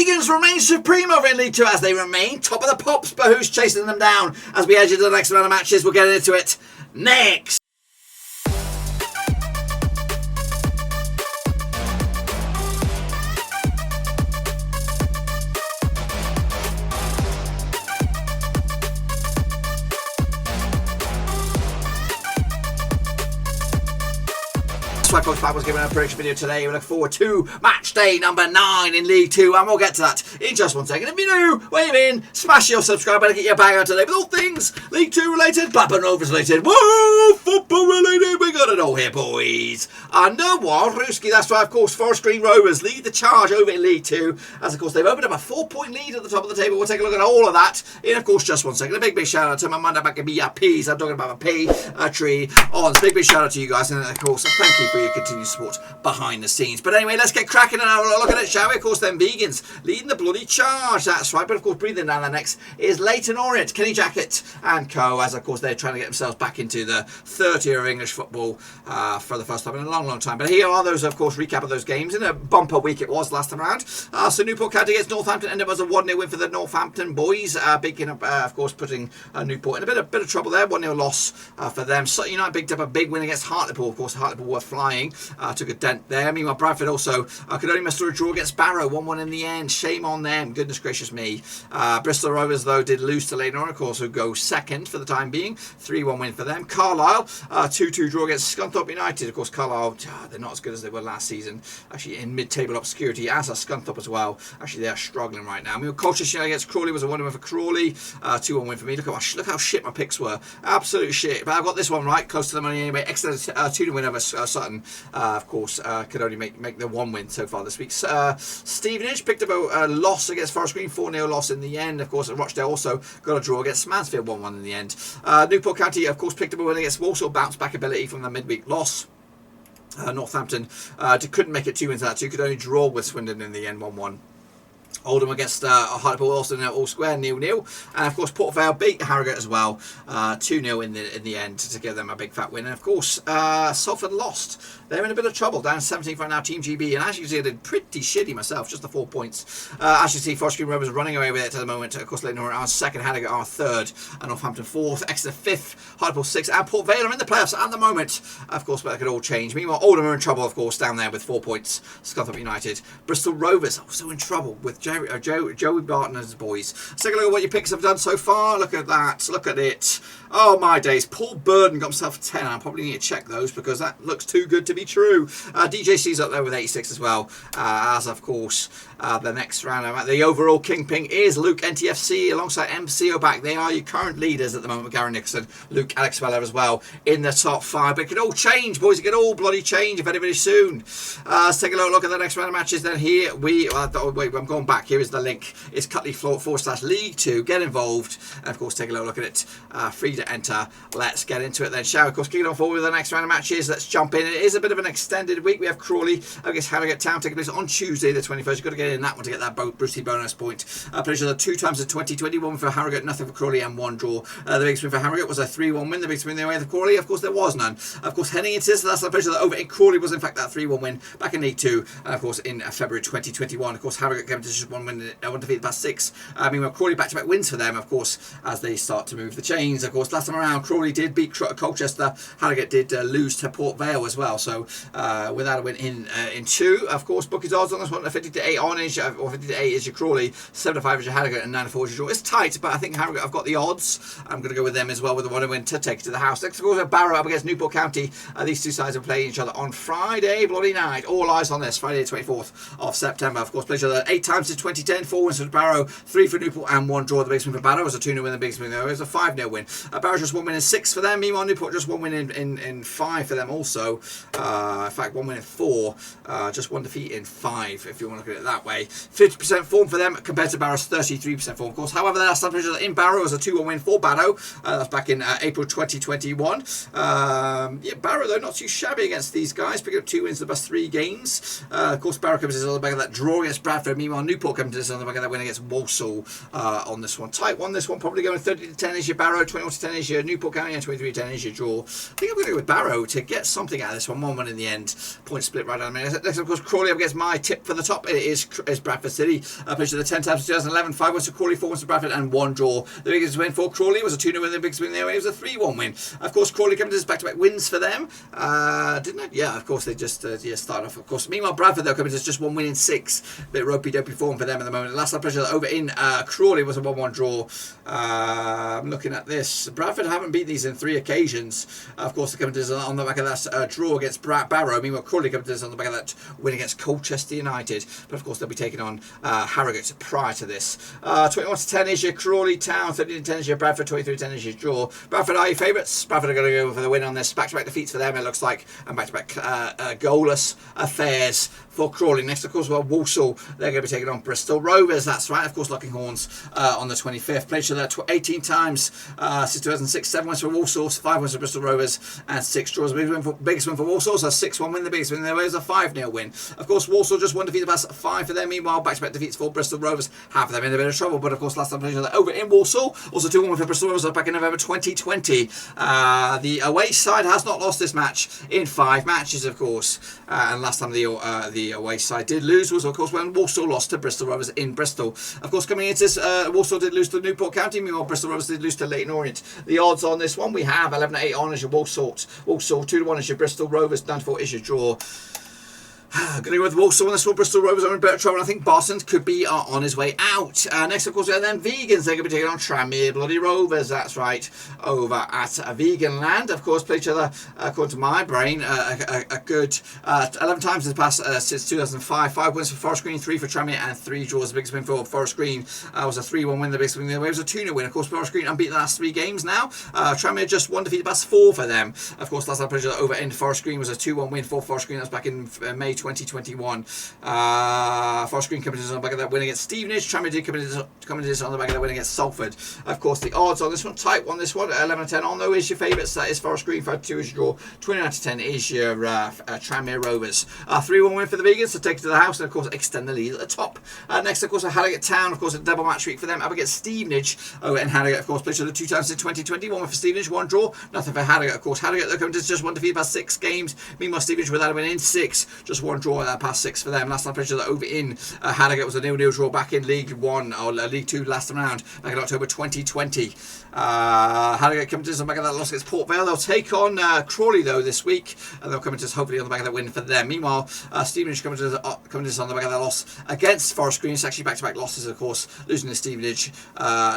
Vegans remain supreme over in League 2 as they remain top of the pops, but who's chasing them down? As we edge into the next round of matches, we'll get into it next. Folks, Pat was giving a prediction video today. We look forward to match day number 9 in League 2, and we'll get to that in just one second. If you're new, wave in, smash your subscribe button, get your bag out today with all things League 2 related, Blackburn Rovers related, woo, football related. We got it all here, boys. Under Warruski, that's right, of course. Forest Green Rovers lead the charge over in League 2, as of course they've opened up a 4-point lead at the top of the table. We'll take a look at all of that in, of course, just one second. A big shout out to my man back at BRPs. I'm talking about a P tree on. Big shout out to you guys, and of course, thank you for your continued support behind the scenes. But anyway, let's get cracking and have a look at it, shall we? Of course, then Vegans leading the bloody charge. That's right. But of course, breathing down their necks is Leyton, Orient, Kenny Jackett and co. As of course they're trying to get themselves back into the third tier of English football for the first time in a long time. But here are those, of course, recap of those games. In a bumper week it was last time around. So Newport County against Northampton ended up as a 1-0 win for the Northampton boys. Picking up, of course, putting Newport in a bit of trouble there. 1-0 loss for them. Sutton United picked up a big win against Hartlepool. Of course, Hartlepool were flying. Took a dent there. Meanwhile, Bradford also could only muster a draw against Barrow. 1-1 in the end. Shame on them. Goodness gracious me. Bristol Rovers, though, did lose to Leyton, of course, who go second for the time being. 3-1 win for them. Carlisle, 2-2 draw against Scunthorpe United. Of course, Carlisle, they're not as good as they were last season. Actually, in mid-table obscurity, as are Scunthorpe as well. Actually, they are struggling right now. I mean, Colchester against Crawley was a 1-1 win for Crawley. 2-1 win for me. Look how shit my picks were. Absolute shit. But I've got this one right, close to the money anyway. Exeter 2-0 win over Sutton. Of course, could only make the 1 win so far this week. Stevenage picked up a loss against Forest Green, 4-0 loss in the end. Of course, Rochdale also got a draw against Mansfield, 1-1 in the end. Newport County, of course, picked up a win against Walsall, bounce back ability from the midweek loss. Northampton couldn't make it 2 wins out, 2 could only draw with Swindon in the end, 1-1. Oldham against Hartlepool, also all square, 0-0. And of course, Port Vale beat Harrogate as well, 2-0 in the end to give them a big fat win. And of course, Salford lost. They're in a bit of trouble, down 17 right now, Team GB. And as you see, I did pretty shitty myself, just the 4 points. As you see, Forest Green Rovers running away with it at the moment. Of course, Leyton are second, Harrogate are third, and Northampton fourth, Exeter fifth, Hartlepool sixth, and Port Vale are in the playoffs at the moment. Of course, but that could all change. Meanwhile, Oldham are in trouble, of course, down there with 4 points. Scunthorpe United. Bristol Rovers also in trouble with Joey Barton and his boys. Let's take a look at what your picks have done so far. Look at that. Look at it. Oh my days. Paul Burden got himself a 10. I probably need to check those because that looks too good to be true. DJC's up there with 86 as well. As of course, the next round, the overall kingpin is Luke NTFC alongside MCO back. They are your current leaders at the moment with Gary Nicholson, Luke Alex Weller as well in the top 5. But it could all change, boys. It could all bloody change very soon. Let's take a look at the next round of matches. Then here wait, I'm going back. Here is the link. It's Cutley/League 2. Get involved. And of course, take a look at it. Free to enter. Let's get into it then, shall we? Of course, kicking off forward with the next round of matches. Let's jump in. It is a bit of an extended week. We have Crawley against Harrogate Town taking place on Tuesday the 21st. You've got to get in that one to get that Brucey bonus point. Pressure the 2 times the 2021 for Harrogate, nothing for Crawley, and 1 draw. The biggest win for Harrogate was a 3-1 win. The biggest win the way of Crawley, of course, there was none. Of course, heading into this, that's the pressure that over in Crawley was in fact that 3-1 win back in League 2, and of course in February 2021. Of course, Harrogate came to just 1 win, 1 defeat past 6. Meanwhile, Crawley back-to-back wins for them, of course, as they start to move the chains. Of course, last time around, Crawley did beat Colchester. Harrogate did lose to Port Vale as well. So without a win in 2, of course, bookies odds on this one, 50-8 on is, or 50-8 is your Crawley, 7-5 is your Harrogate, and 9-4 is your draw. It's tight, but I think Harrogate have got the odds. I'm going to go with them as well with the 1 win to take it to the house. Next, of course, Barrow up against Newport County. These two sides are playing each other on Friday, bloody night. All eyes on this, Friday the 24th of September. Of course, play each other 8 times since 2010, 4 wins for Barrow, 3 for Newport, and 1 draw. The biggest win for Barrow was a 2-0 win, the biggest win there was a 5-0 win. Barrow just 1 win in 6 for them. Meanwhile, Newport just 1 win in 5 for them also. In fact, 1 win in 4, just 1 defeat in 5, if you want to look at it that way. 50% form for them compared to Barrow's 33% form, of course. However, the last time in Barrow was a 2-1 win for Barrow. That's back in April 2021. Barrow, though, not too shabby against these guys, picking up 2 wins in the best 3 games. Of course, Barrow comes in a little bit of that draw against Bradford. Meanwhile, Newport coming to this on the back of that win against Walsall on this one. Tight one, this one probably going 30-10 is your Barrow, 21-10 is your Newport County, and 23-10 is your draw. I think I'm going to go with Barrow to get something out of this one. 1-1 in the end. Point split right down the middle. Next, of course, Crawley up against my tip for the top. It is Bradford City. Played to the 10 times in 2011. 5 wins to Crawley, 4 wins to Bradford, and 1 draw. The biggest win for Crawley was a 2-0 win. The biggest win there was a 3-1 win. Of course, Crawley coming to this back-to-back wins for them. Didn't it? Yeah, of course, they just started off. Of course, meanwhile, Bradford, though, coming to just 1 win in 6. Bit ropey-dopey form for them at the moment. The last time pressure over in Crawley was a 1-1 draw. I'm looking at this. Bradford haven't beat these in 3 occasions. Of course, they're coming to this on the back of that draw against Barrow. Meanwhile, Crawley coming to this on the back of that win against Colchester United. But, of course, they'll be taking on Harrogate prior to this. 21-10 is your Crawley Town. 13-10 is your Bradford. 23-10 is your draw. Bradford are your favourites. Bradford are going to go for the win on this. Back-to-back defeats for them, it looks like. And back-to-back goalless affairs for Crawley. Next, of course, Walsall. They're going to be taking on Bristol Rovers. That's right. Of course, locking horns on the 25th. Played each other 18 times since 2006. 7 wins for Walsall, 5 wins for Bristol Rovers, and 6 draws. Biggest win for Walsall, so 6-1 win. The biggest win there was a 5-0 win. Of course, Walsall just won defeat the past 5 for them. Meanwhile, back-to-back defeats for Bristol Rovers. Half of them in a bit of trouble, but of course, last time played each other over in Walsall. Also 2-1 win for Bristol Rovers back in November 2020. The away side has not lost this match in 5 matches, of course. And last time the away side did lose was, of course, when Walsall lost to Bristol Rovers in Bristol. Of course, coming into this, Walsall did lose to Newport County. Meanwhile, Bristol Rovers did lose to Leyton Orient. The odds on this one, we have 11-8 on as your Walsall, 2-1 as your Bristol Rovers, 9-4 is your draw. Going to go with Walsall on this one. Bristol Rovers are in better trouble. I think Barton could be on his way out. Next, of course, we have then Vegans. They're going to be taking on Tranmere bloody Rovers. That's right. Over at Vegan Land. Of course, play each other, according to my brain, a good 11 times in the past since 2005. 5 wins for Forest Green, 3 for Tranmere, and 3 draws. The biggest win for Forest Green was a 3-1 win. The biggest win there was a 2-0 win. Of course, Forest Green unbeaten the last 3 games now. Tranmere just 1 defeat the past 4 for them. Of course, last time played each other over in Forest Green was a 2-1 win for Forest Green. That was back in May 2021. Forest Green coming to this on the back of that win against Stevenage. Tranmere did coming to this on the back of that win against Salford. Of course, the odds on this one, tight one, this one, 11-10 on, though, is your favourites. That is Forest Green, 5-2 is your draw, 29-10 is your Tranmere Rovers. 3-1 win for the Vegans to take it to the house and, of course, extend the lead at the top. Next, of course, Harrogate Town, of course, a double match week for them up against Stevenage. And Harrogate, of course, played each other 2 times in 2020. 1 win for Stevenage, 1 draw, nothing for Harrogate. Of course, Harrogate, they're coming to just 1 defeat past 6 games. Meanwhile, Stevenage without a win in 6, just 1 draw in that past 6 for them. Last time played each other over in Harrogate was a 0-0 draw back in League 1 or League 2 last round back in October 2020. Harrogate coming to us on the back of that loss against Port Vale. They'll take on Crawley though this week, and they'll come to us hopefully on the back of that win for them. Meanwhile, Stevenage coming to us on the back of that loss against Forest Green. It's actually back-to-back losses, of course, losing to Stevenage,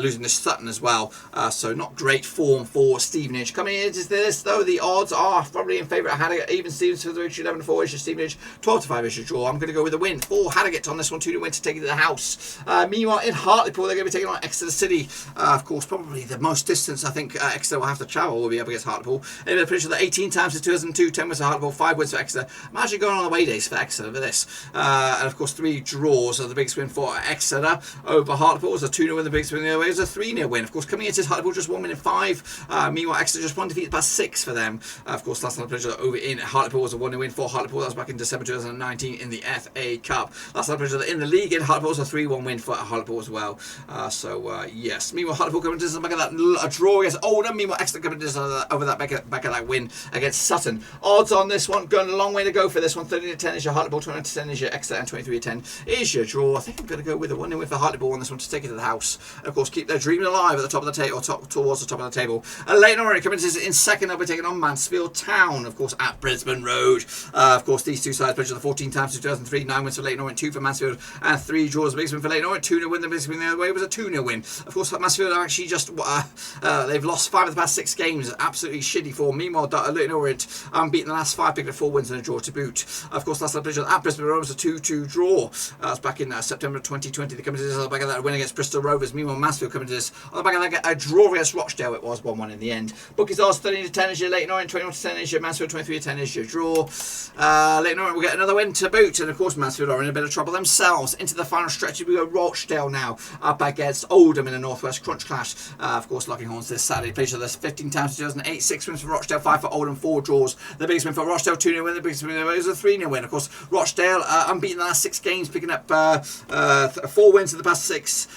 losing to Sutton as well. So not great form for Stevenage. Coming into this though, the odds are probably in favour of Harrogate. Even Stevenage for the victory, 11-4 is your Stevenage, 12-5 is your draw. I'm going to go with a win for Harrogate on this one, 2-0 win to take it to the house. Meanwhile, in Hartlepool, they're going to be taking on Exeter City. Of course, probably the most distance I think Exeter will have to travel will be up against Hartlepool. They've been finished 18 times since 2002, 10 wins for Hartlepool, 5 wins for Exeter. Imagine going on the away days for Exeter for this. And of course, 3 draws are the biggest win for Exeter over Hartlepool. It was a 2-0 win, the biggest win the other way. It was a 3-0 win. Of course, coming into Hartlepool, just 1 win in 5. Meanwhile, Exeter just 1 defeat past 6 for them. Of course, last time I played over in Hartlepool was a 1-0 win for Hartlepool. That was back in December 2019 in the FA Cup. Last time I played in the league in Hartlepool was a 3-1 win for Hartlepool as well. Yes. Meanwhile, Hartlepool coming to us back of that a draw against Oldham. Meanwhile, Exeter coming to us over that back of that win against Sutton. Odds on this one, going a long way to go for this one. 30-10 is your Hartlepool, 20-10 is your Exeter, and 23-10 is your draw. I think I'm going to go with a 1-0 win for Hartlepool on this one to take it to the house. And of course, keep their dream alive at the top of the table, towards the top of the table. Leyton Orient coming to us in second. They'll be taking on Mansfield Town, of course, at Brisbane Road. Of course, these two sides played each other 14 times since 2003. 9 wins for Leyton Orient, 2 for Mansfield, and 3 draws. The biggest win for Leyton Orient, 2-0 win. The biggest win the other way was a 2-0 win. Of course, Mansfield are actually just they've lost 5 of the past 6 games. Absolutely shitty form. Meanwhile, Leyton Orient beaten the last 5, picking up 4 wins and a draw to boot. Of course, last time played at Brisbane Road was a 2-2 draw. That was back in September 2020. They come to this on the back of that win against Bristol Rovers. Meanwhile, Mansfield coming to this on the back of that a draw against Rochdale. It was 1-1 in the end. Bookies odds 13-10 is your Leyton Orient, 21-10 is your Mansfield, 23-10 is your draw. Leyton Orient will get another win to boot. And of course, Mansfield are in a bit of trouble themselves. Into the final stretch, we go Rochdale now, up against Oldham in the Northwest Crunch Clash. Of course, Locking Horns this Saturday. Played each other 15 times in 2008, 6 wins for Rochdale, 5 for Oldham, 4 draws. The biggest win for Rochdale, 2-0 win. The biggest win was a 3-0 win. Of course, Rochdale unbeaten the last 6 games, picking up 4 wins in the past 6.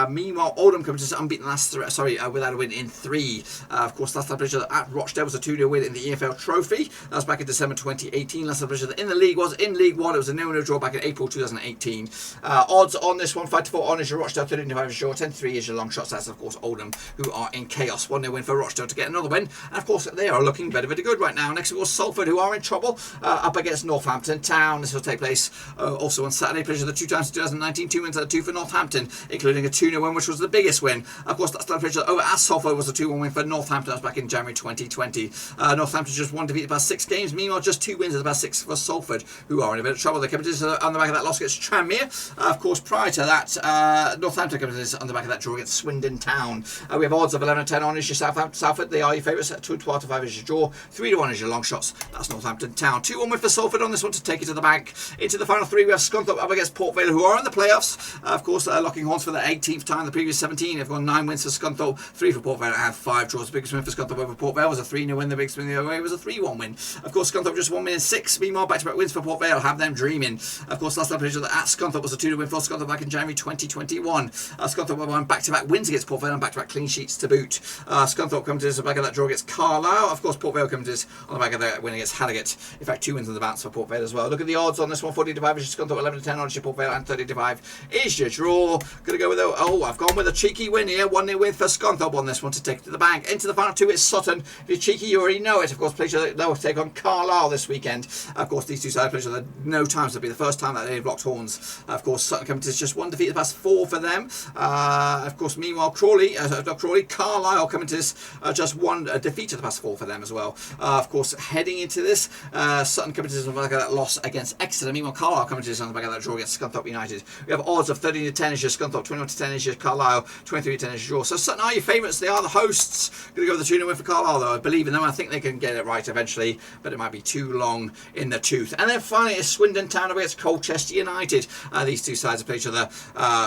Meanwhile, Oldham comes to unbeaten the last 3, without a win in 3. Of course, last time played at Rochdale was a 2-0 win in the EFL Trophy. That was back in December 2018. Last time played in the league was in League 1. It was a 0-0 draw back in April 2018. Odds on this one: 5-4 on is your Rochdale, 13-5 is your 10-3 is your long shots. That's of course Oldham, who are in chaos. 1-0 win for Rochdale to get another win, and of course they are looking very, very good right now. Next of course Salford, who are in trouble, up against Northampton Town. This will take place also on Saturday. Played the 2 times in 2019, 2 wins out of 2 for Northampton, including a 2-0 win, which was the biggest win. Of course, that's played over at Salford was a 2-1 win for Northampton. That was back in January 2020. Northampton just 1 defeat the past 6 games. Meanwhile, just 2 wins in the past 6 for Salford, who are in a bit of trouble. They come on the back of that loss against Tranmere. Of course, prior to that, Northampton comes on the back of that draw against Swindon Town. We have odds of 11-10 on is your Salford. They are your favourites. 2-12-5 is your draw. 3-1 is your long shots. That's Northampton Town. 2-1 win for Salford on this one to take it to the bank. Into the final 3, we have Scunthorpe up against Port Vale, who are in the playoffs. Of course, Locking Horns for the 18th time. The previous 17 have got 9 wins for Scunthorpe, 3 for Port Vale, and 5 draws. The biggest win for Scunthorpe over Port Vale was a 3-0 win. The biggest win the other way was a 3-1 win. Of course, Scunthorpe just 1 win in 6. Meanwhile, back-to-back wins for Port Vale have them dreaming. Of course, last time played at Scunthorpe was a 2-0 win for Scunthorpe back in January 2021. Scunthorpe won back-to-back wins against Port Vale and back-to-back clean sheets to boot. Scunthorpe comes to this on the back of that draw against Carlisle. Of course, Port Vale comes to this on the back of that win against Harrogate. In fact, 2 wins on the bounce for Port Vale as well. Look at the odds on this one: 40-5 is your Scunthorpe, 11-10 on your Port Vale, and 30-5 is your draw. Gonna go with I've gone with a cheeky win here. 1-0 win for Scunthorpe on this one to take it to the bank. Into the final 2 is Sutton. If you're cheeky, you already know it. Of course, they'll take on Carlisle this weekend. Of course, these two sides play each other no times. It'll be the first time that they've locked horns. Of course, Sutton coming to just 1 defeat the past 4 for them. Of course, meanwhile, Carlisle coming to this just 1 defeat to the past 4 for them as well. Of course, heading into this, Sutton coming to this on the back of that loss against Exeter. Meanwhile, Carlisle coming to this on the back of that draw against Scunthorpe United. We have odds of 13-10 is your Scunthorpe, 21-10 is your Carlisle, 23-10 is your draw. So Sutton are your favourites. They are the hosts. Going to go with the 2-0 win for Carlisle, though. I believe in them. I think they can get it right eventually, but it might be too long in the tooth. And then finally, is Swindon Town against Colchester United. These two sides have played each other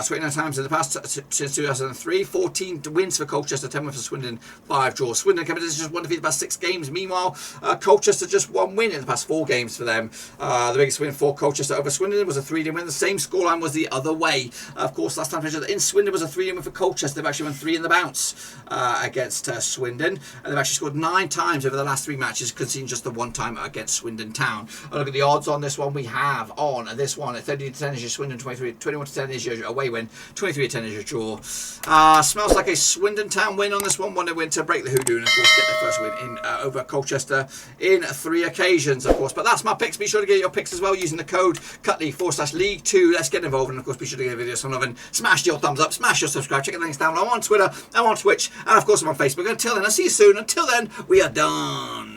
29 times in the past since 2003. 14 wins for Colchester, 10 wins for Swindon, 5 draws. Swindon coming to just 1 defeat the past 6 games. Meanwhile, Colchester just 1 win in the past 4 games for them. The biggest win for Colchester over Swindon was a 3-0 win. The same scoreline was the other way. Of course, last time played each other in Swindon was a 3-0 win for Colchester. They've actually won 3 in the bounce against Swindon, and they've actually scored 9 times over the last 3 matches, conceding just the 1 time against Swindon Town. Look at the odds on this one. We have on this one at 30-10 is your Swindon, 21-10 is your away win, 23-10 is your draw. Smells like a Swindon Town win on this one. 1-0 win to break the hoodoo and of course get their first win in over Colchester in 3 occasions, of course. But that's my picks. Be sure to get your picks as well using the code Cutley/League 2. Let's get involved, and of course be sure to give the video some love and smash your thumbs up, smash your subscribe, check the links down below. I'm on Twitter, I'm on Twitch, and of course I'm on Facebook. Until then, I'll see you soon. Until then, we are done.